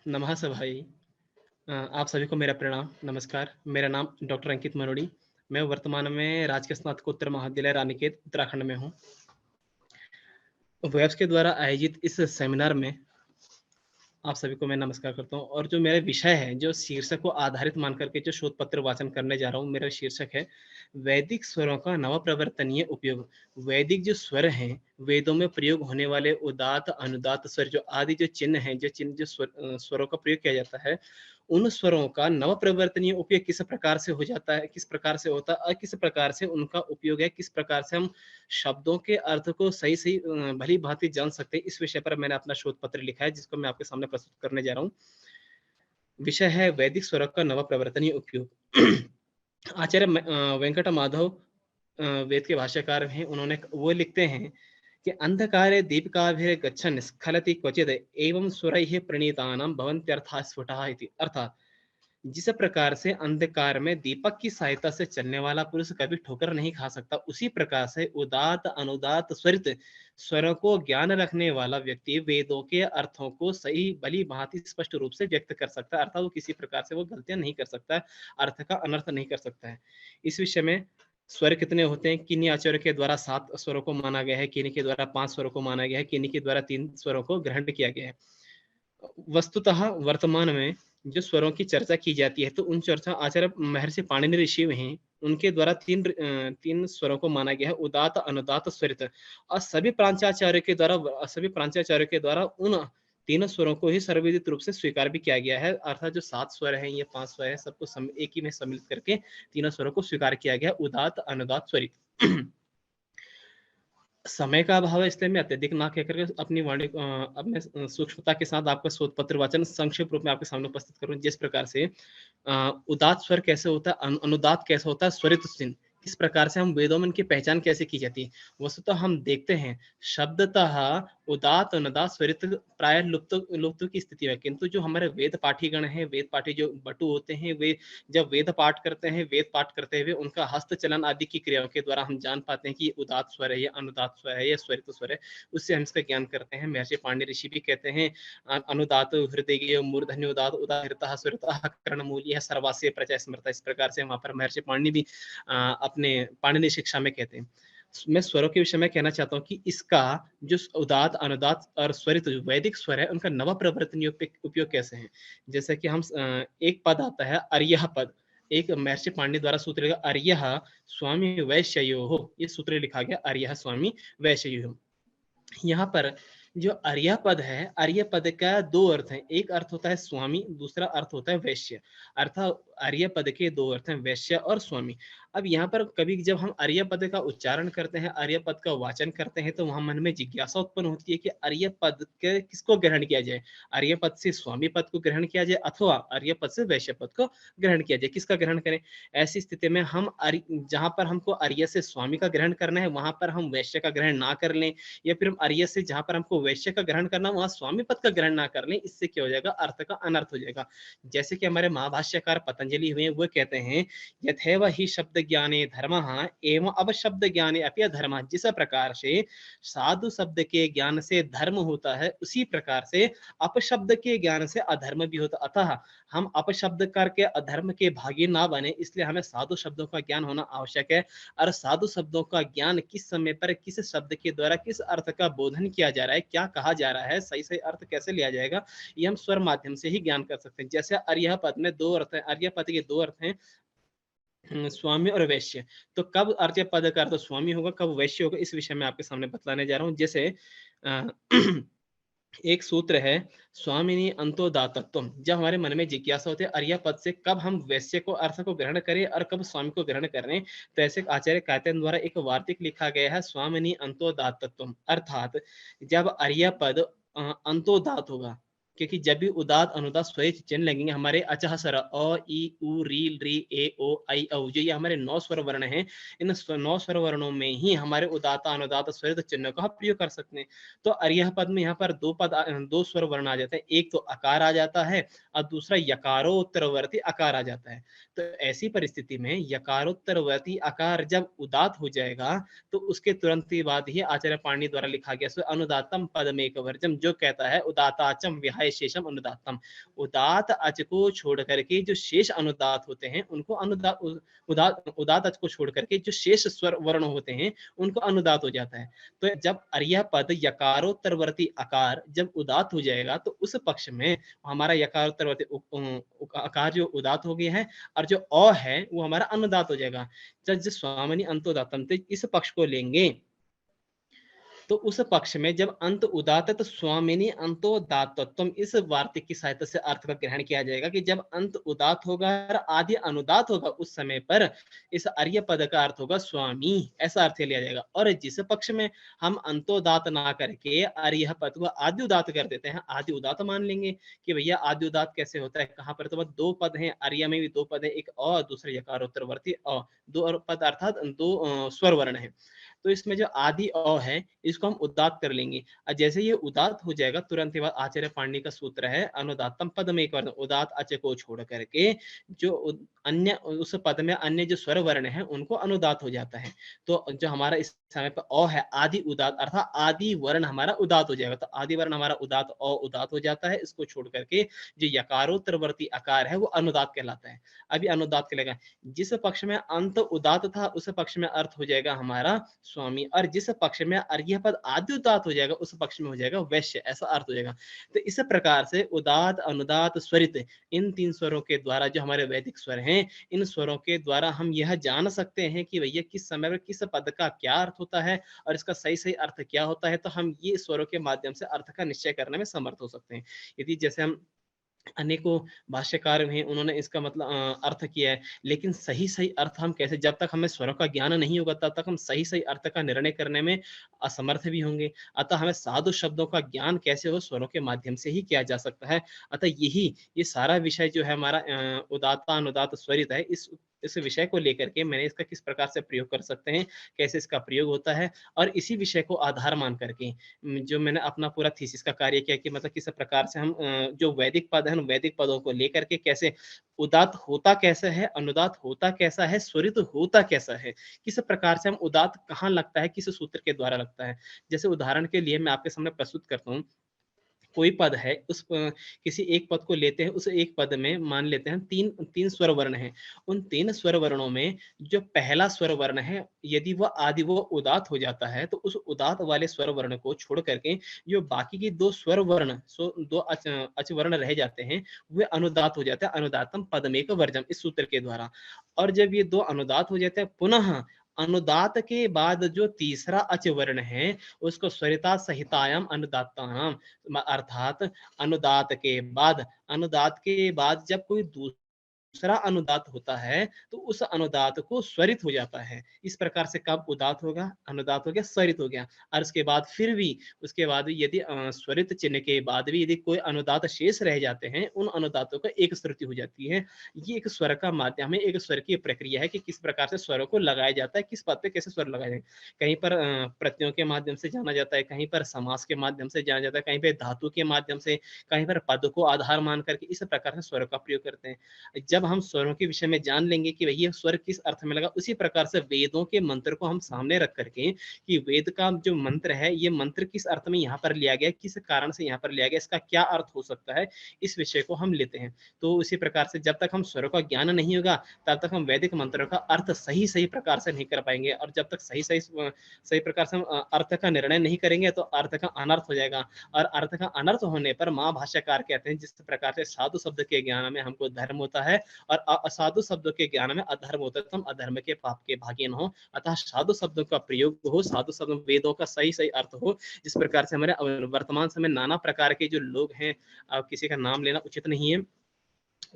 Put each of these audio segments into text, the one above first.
नमः सभायै। आप सभी को मेरा प्रणाम, नमस्कार। मेरा नाम डॉक्टर अंकित मनोड़ी। मैं वर्तमान में राजकीय स्नातकोत्तर महाविद्यालय रानीखेत उत्तराखंड में हूँ। वेब्स के द्वारा आयोजित इस सेमिनार में आप सभी को मैं नमस्कार करता हूँ और जो मेरा विषय है, जो शीर्षक को आधारित मान करके जो शोध पत्र वाचन करने जा रहा हूँ, मेरा शीर्षक है वैदिक स्वरों का नवप्रवर्तनीय उपयोग। वैदिक जो स्वर हैं, वेदों में प्रयोग होने वाले उदात्त, अनुदात्त स्वर जो आदि जो चिन्ह हैं, जो चिन्ह जो स्वरों का प्रयोग किया जाता है, उन स्वरों का नवप्रवर्तनीय उपयोग किस प्रकार से हो जाता है, किस प्रकार से होता है और किस प्रकार से उनका उपयोग है, किस प्रकार से हम शब्दों के अर्थ को सही-सही भली-भाँति जान सकते हैं, इस विषय पर मैंने अपना शोध पत्र लिखा है, जिसको मैं आपके सामने प्रस्तुत करने जा रहा हूँ। विषय है वैदिक स्वरक का नवप्रवर्तनीय उपयोग। आचार्य वेंकट माधव वेद के भाष्यकार हैं, उन्होंने वो लिखते हैं कि अंधकारे दीपिकाभिर्गच्छन् स्खलति क्वचिद् एवं स्वरैः प्रणीतानां भवन्त्यर्थाः स्फुटाः इति। अर्थात जिस प्रकार से अंधकार में दीपक की सहायता से चलने वाला पुरुष कभी ठोकर नहीं खा सकता, उसी प्रकार से उदात अनुदात स्वरित स्वरों को ज्ञान रखने वाला व्यक्ति वेदों के अर्थों को सही भली भांति स्पष्ट रूप से व्यक्त कर सकता है। अर्थात वो किसी प्रकार से वो गलतियां नहीं कर सकता है, अर्थ का अनर्थ नहीं कर सकता है। इस विषय में स्वर कितने होते हैं, किन्हीं आचार्यों के द्वारा 7 स्वरों को माना गया है, किन्हीं के द्वारा 5 स्वरों को माना गया है, किन्हीं के द्वारा 3 स्वरों को ग्रहण किया गया है। वस्तुतः वर्तमान में जो स्वरों की चर्चा की जाती है, तो उन चर्चा आचार्य महर्षि पाणिनि ऋषि हैं, उनके द्वारा 3 स्वरों को माना गया है, उदात्त, अनुदात्त, स्वरित। और सभी प्राचार्यों के द्वारा उन तीनों स्वरों को ही सर्वविदित रूप से स्वीकार भी किया गया है। अर्थात जो 7 स्वर हैं, ये 5 स्वर हैं, सबको एक ही में सम्मिलित करके तीनों स्वरों को स्वीकार किया गया है, उदात्त, अनुदात्त, स्वरित। समय का अभाव है, इसलिए मैं अत्यधिक ना कह करके अपनी वाणी अपने सूक्ष्मता के साथ आपका शोध पत्र वाचन संक्षिप्त रूप में आपके सामने उपस्थित करूँ। जिस प्रकार से उदात्त स्वर कैसे होता है, अनुदात्त कैसे होता है, स्वरित चिन्ह किस प्रकार से हम वेदों में इनकी पहचान कैसे की जाती है। वस्तुतः हम देखते हैं शब्दतः उदात्त, अनुदात्त, स्वरित प्राय लुप्त लुप्त की स्थिति में, किंतु जो हमारे वेद पाठीगण हैं, वेद पाठी जो बटु होते हैं, वे जब वेद पाठ करते हैं, वेद पाठ करते हुए उनका हस्त चलन आदि की क्रियाओं के द्वारा हम जान पाते हैं कि ये उदात्त स्वर है, ये अनुदात्त स्वर है, ये स्वरित स्वर है। उससे हम इसका ज्ञान करते हैं। महर्षि पाणिनि ऋषि भी कहते हैं अनुदात हृदय मूर्धन्योदात उदाहृतः स्वरितः कर्णमूलियः सर्वास्य प्रचय स्मृतः। इस प्रकार से वहां पर महर्षि पाणिनि भी अपने पाणिनि शिक्षा में कहते हैं। मैं स्वरों के विषय में कहना चाहता हूँ कि इसका जो उदात, अनुदात और स्वरित जो वैदिक स्वर है, उनका नव प्रवर्तनीय उपयोग कैसे है। जैसे कि हम एक पद आता है अर्यः पद, एक महर्षि पाणिनि द्वारा सूत्र लिखा अर्यः स्वामी वैश्ययोः, ये सूत्र लिखा गया अर्यः स्वामी वैश्ययोः। यहाँ पर जो अर्य पद है, अर्य पद का 2 अर्थ हैं। एक अर्थ होता है स्वामी, दूसरा अर्थ होता है वैश्य। अर्थात अर्य पद के 2 अर्थ हैं, वैश्य और स्वामी। अब यहाँ पर कभी जब हम अर्य पद का उच्चारण करते हैं, अर्य पद का वाचन करते हैं, तो वहां मन में जिज्ञासा उत्पन्न होती है कि अर्य पद के किसको ग्रहण किया जाए। अर्य पद से स्वामी पद को ग्रहण किया जाए अथवा अर्य पद से वैश्य पद को ग्रहण किया जाए, किसका ग्रहण करें। ऐसी स्थिति में हम जहां पर हमको अर्य से स्वामी का ग्रहण करना है, वहां पर हम वैश्य का ग्रहण ना कर लें, या फिर हम अर्य से जहां पर हमको वैश्य का ग्रहण करना, वहां स्वामी पद का ग्रहण ना कर लें। इससे क्या हो जाएगा, अर्थ का अनर्थ हो जाएगा। जैसे कि हमारे महाभाष्यकार पतंजलि हुए, वो कहते हैं यथैव ही शब्द ज्ञाने धर्मः एवं अपशब्द ज्ञाने अपि अधर्मः। जिस प्रकार से साधु शब्द के ज्ञान से धर्म होता है, उसी प्रकार से अपशब्द के ज्ञान से अधर्म भी होता। अतः हम अपशब्द करके अधर्म के भागी ना बने, इसलिए हमें साधु शब्दों का ज्ञान होना आवश्यक है। और साधु शब्दों का ज्ञान किस समय पर किस शब्द के द्वारा किस अर्थ का बोधन किया जा रहा है, क्या कहा जा रहा है, सही सही अर्थ कैसे लिया जाएगा, ये हम स्वर माध्यम से ही ज्ञान कर सकते हैं। जैसे अर्य पद में 2 अर्थ है, अर्य पद के 2 अर्थ हैं, स्वामी और वैश्य। तो कब अर्य पद का अर्थ स्वामी होगा, कब वैश्य होगा, इस विषय में आपके सामने बतलाने जा रहा हूँ। जैसे एक सूत्र है स्वामिनी अंतो दातत्वम। जब हमारे मन में जिज्ञासा होती है अर्य पद से कब हम वैश्य को अर्थ को ग्रहण करें और कब स्वामी को ग्रहण करें, तो ऐसे आचार्य कायतन द्वारा एक वार्तिक लिखा गया है स्वामिनी अंतो दातत्वम। अर्थात जब अर्य पद अंतोदात होगा, क्योंकि जब भी उदात अनुदात स्वरित चिन्ह लगेंगे, हमारे अचह सर अ ई उ री री ए ओ आई औ, जो ये हमारे 9 स्वर वर्ण हैं, इन 9 स्वर वर्णों में ही हमारे उदात अनुदात स्वरित चिन्ह का प्रयोग कर सकते हैं। तो अर्यः पद में यहाँ पर 2 स्वर वर्ण आ जाते हैं, एक तो अकार आ जाता है और दूसरा यकारोत्तरवर्ती अकार आ जाता है। तो ऐसी परिस्थिति में यकारोत्तरवर्ती अकार जब उदात हो जाएगा, तो उसके तुरंत ही बाद ही आचार्य पाणिनि द्वारा लिखा गया अनुदातम पदमेक वर्जम, जो कहता है उदाताचम विहाय है शेषम अनुदात्तम। उदात अच को छोड़ करके जो शेष अनुदात होते हैं उनको अनुदात उदात उदात अच को छोड़ करके जो शेष स्वर वर्ण होते हैं उनको अनुदात हो जाता है। तो जब अर्य पद यकारोत्तरवर्ती आकार जब उदात हो जाएगा तो उस पक्ष में हमारा यकारोत्तरवर्ती आकार जो उदात हो गया है और जो अ है वो हमारा अनुदात हो जाएगा। जब स्वामिनी अंतोदातम तो इस पक्ष को लेंगे तो उस पक्ष में जब अंत उदात तो स्वामिनी अंतोदातत्वम इस वार्तिक की सहायता से अर्थ का ग्रहण किया जाएगा कि जब अंत उदात होगा और आदि अनुदात होगा उस समय पर इस अर्य पद का अर्थ होगा स्वामी, ऐसा अर्थ लिया जाएगा। और जिस पक्ष में हम अंतोदात ना करके अर्य पद को आदि उदात कर देते हैं, आदि उदात मान लेंगे कि भैया आदि उदात कैसे होता है, कहाँ पर, तो बस दो पद हैं, अर्य में भी दो पद है, एक अ दूसरे यकारोत्तरवर्ती अ, दो पद अर्थात दो स्वर वर्ण है। तो इसमें जो आदि अ है इसको हम उदात कर लेंगे और जैसे ये उदात हो जाएगा तुरंत के बाद आचार्य पाणिनि का सूत्र है अनुदातम पद में एक वर्ण उदात अच को छोड़ करके जो अन्य उस पद में अन्य जो स्वर वर्ण है उनको अनुदात हो जाता है। तो जो हमारा इस समय पर अ है आदि उदात अर्थात आदि वर्ण हमारा उदात हो जाएगा। तो आदि वर्ण हमारा उदात अ उदात हो जाता है। इसको छोड़ करके जो यकारोत्तरवर्ती आकार है वो अनुदात कहलाता है। अभी अनुदात कहलाएगा जिस पक्ष में अंत उदात था उस पक्ष में अर्थ हो जाएगा हमारा स्वामी और जिस पक्ष में अर्घ्य पद आदि उदात हो जाएगा उस पक्ष में हो जाएगा वैश्य, ऐसा अर्थ हो जाएगा। तो इस प्रकार से उदात अनुदात स्वरित इन तीन स्वरों के द्वारा जो हमारे वैदिक स्वर हैं इन स्वरों के द्वारा हम यह जान सकते हैं कि भैया किस समय में किस पद का क्या अर्थ होता है और इसका सही सही अर्थ क्या होता है। तो हम ये स्वरों के माध्यम से अर्थ का निश्चय करने में समर्थ हो सकते हैं। यदि जैसे हम अनेकों भाष्यकार हैं उन्होंने इसका मतलब अर्थ किया है, लेकिन सही सही अर्थ हम कैसे, जब तक हमें स्वरों का ज्ञान नहीं होगा तब तक हम सही सही अर्थ का निर्णय करने में असमर्थ भी होंगे। अतः हमें साधु शब्दों का ज्ञान कैसे हो स्वरों के माध्यम से ही किया जा सकता है। अतः ये सारा विषय जो है हमारा उदात्ता अनुदात स्वरित है, इस विषय को लेकर के मैंने इसका किस प्रकार से प्रयोग कर सकते हैं, कैसे इसका प्रयोग होता है और इसी विषय को आधार मान करके जो मैंने अपना पूरा थीसिस का कार्य किया कि मतलब किस प्रकार से हम जो वैदिक पद है वैदिक पदों को लेकर के कैसे उदात होता कैसा है, अनुदात होता कैसा है, स्वरित होता कैसा है, किस प्रकार से हम उदात कहाँ लगता है, किस सूत्र के द्वारा लगता है। जैसे उदाहरण के लिए मैं आपके सामने प्रस्तुत करता हूँ, कोई पद है किसी एक पद को लेते हैं, उस एक पद में मान लेते हैं तीन तीन स्वर वर्ण हैं। उन तीन स्वर वर्णों में जो पहला स्वर वर्ण है यदि वह आदि वो उदात हो जाता है तो उस उदात वाले स्वर वर्ण को छोड़ करके जो बाकी की दो स्वर वर्ण दो अच वर्ण रह जाते हैं वे अनुदात हो जाते हैं। अनुदातम पदमेक वर्जम इस सूत्र के द्वारा। और जब ये दो अनुदात हो जाते हैं पुनः अनुदात के बाद जो तीसरा अच वर्ण है उसको स्वरिता सहितायाम अनुदात्तानाम अर्थात अनुदात के बाद जब कोई दूसरा अनुदात होता है तो उस अनुदात को स्वरित हो जाता है। इस प्रकार से कब उदात होगा, अनुदात हो गया, स्वरित हो गया। और उसके बाद फिर भी उसके बाद भी यदि स्वरित चिन्ह के बाद भी यदि कोई अनुदात शेष रह जाते हैं उन अनुदातों का एक श्रुति हो जाती है। ये एक स्वर का माध्यम है, एक स्वर की प्रक्रिया है कि किस प्रकार से स्वरों को लगाया जाता है, किस पद पे कैसे स्वर लगाए जाए। कहीं पर प्रत्ययों के माध्यम से जाना जाता है, कहीं पर समास के माध्यम से जाना जाता है, कहीं पर धातु के माध्यम से, कहीं पर पद को आधार मान करके इस प्रकार से स्वर का प्रयोग करते हैं। जब हम स्वरों के विषय में जान लेंगे कि भैया स्वर किस अर्थ में लगा, उसी प्रकार से वेदों के मंत्र को हम सामने रख करके कि वेद का जो मंत्र है ये मंत्र किस अर्थ में यहाँ पर लिया गया, किस कारण से यहाँ पर लिया गया, इसका क्या अर्थ हो सकता है, इस विषय को हम लेते हैं। तो उसी प्रकार से जब तक हम स्वरों का ज्ञान नहीं होगा तब तक हम वैदिक मंत्रों का अर्थ सही सही प्रकार से नहीं कर पाएंगे। और जब तक सही सही सही प्रकार से हम अर्थ का निर्णय नहीं करेंगे तो अर्थ का अनर्थ हो जाएगा। और अर्थ का अनर्थ होने पर माँ भाष्यकार कहते हैं जिस प्रकार से साधु शब्द के ज्ञान में हमको धर्म होता है और असाधु शब्दों के ज्ञान में अधर्म होता है तो हम अधर्म के पाप के भागी न हो। अतः साधु शब्दों का प्रयोग हो, साधु शब्द वेदों का सही सही अर्थ हो। जिस प्रकार से हमारे वर्तमान समय नाना प्रकार के जो लोग हैं, किसी का नाम लेना उचित नहीं है,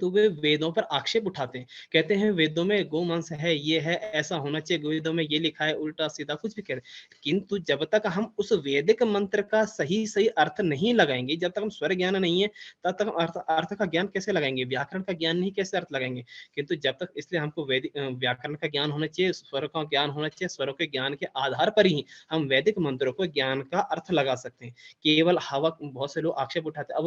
तो वे वेदों पर आक्षेप उठाते हैं, कहते हैं वेदों में गोमांस है, ये है, ऐसा होना चाहिए, वेदों में ये लिखा है, उल्टा सीधा कुछ भी कह रहे। किंतु जब तक हम उस वैदिक मंत्र का सही सही अर्थ नहीं लगाएंगे, जब तक हम स्वर ज्ञान नहीं है तब तक हम अर्थ का ज्ञान कैसे लगाएंगे, व्याकरण का ज्ञान नहीं कैसे अर्थ लगाएंगे। किंतु जब तक, इसलिए हमको वैदिक व्याकरण का ज्ञान होना चाहिए, स्वर का ज्ञान होना चाहिए, स्वरों के ज्ञान के आधार पर ही हम वैदिक मंत्रों को ज्ञान का अर्थ लगा सकते हैं। केवल हवा, बहुत से लोग आक्षेप उठाते हैं, अब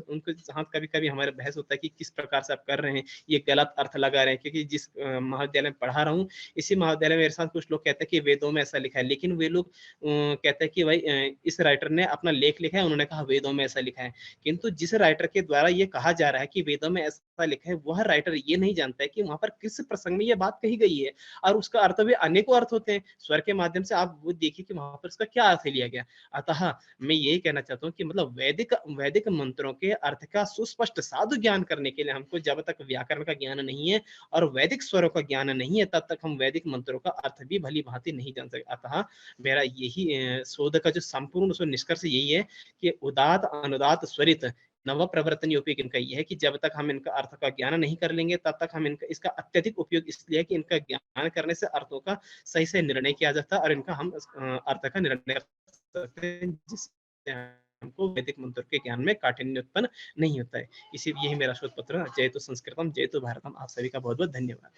उनके साथ कभी कभी हमारे बहस होता है कि किस प्रकार से आप कर रहे हैं, ये गलत अर्थ लगा रहे हैं, क्योंकि जिस महाविद्यालय में पढ़ा रहा हूँ, इसी महाविद्यालय में मेरे साथ कुछ लोग कहते हैं कि वेदों में ऐसा लिखा है, लेकिन वे लोग कहते हैं कि भाई इस राइटर ने अपना लेख लिखा है, उन्होंने कहा वेदों में ऐसा लिखा है। किंतु जिस राइटर के द्वारा ये कहा जा रहा है कि वेदों में ऐसा लिखा है, वह राइटर ये नहीं जानता है कि वहां पर किस प्रसंग में ये बात कही गई है, और उसका अर्थ भी अनेकों अर्थ होते हैं। स्वर के माध्यम से आप वो देखिए कि वहां पर उसका क्या अर्थ लिया गया। अतः मैं यही कहना चाहता हूँ कि मतलब वैदिक वैदिक मंत्रों के अर्थ का सुस्पष्ट साधु ज्ञान करने के लिए हमको जब तक व्याकरण का ज्ञान नहीं है और वैदिक स्वरों का ज्ञान नहीं है, तब तक हम वैदिक मंत्रों का अर्थ भी भली भांति नहीं जान सकते। अतः मेरा यही शोध का जो संपूर्ण निष्कर्ष यही है कि उदात अनुदात स्वरित नव प्रवर्तन उपयोग इनका ये है कि जब तक हम इनका अर्थ का ज्ञान नहीं कर लेंगे, तब तक हम इनका इसका अत्यधिक उपयोग इसलिए है कि इनका ज्ञान करने से अर्थों का सही से निर्णय किया जाता है और इनका हम अर्थ का निर्णय कर सकते हैं, जिससे हमको वैदिक मंत्र के ज्ञान में काठिन्य उत्पन्न नहीं होता है। इसी यही मेरा शोध पत्र। जय तो संस्कृतम जय तो भारतम। आप सभी का बहुत बहुत धन्यवाद।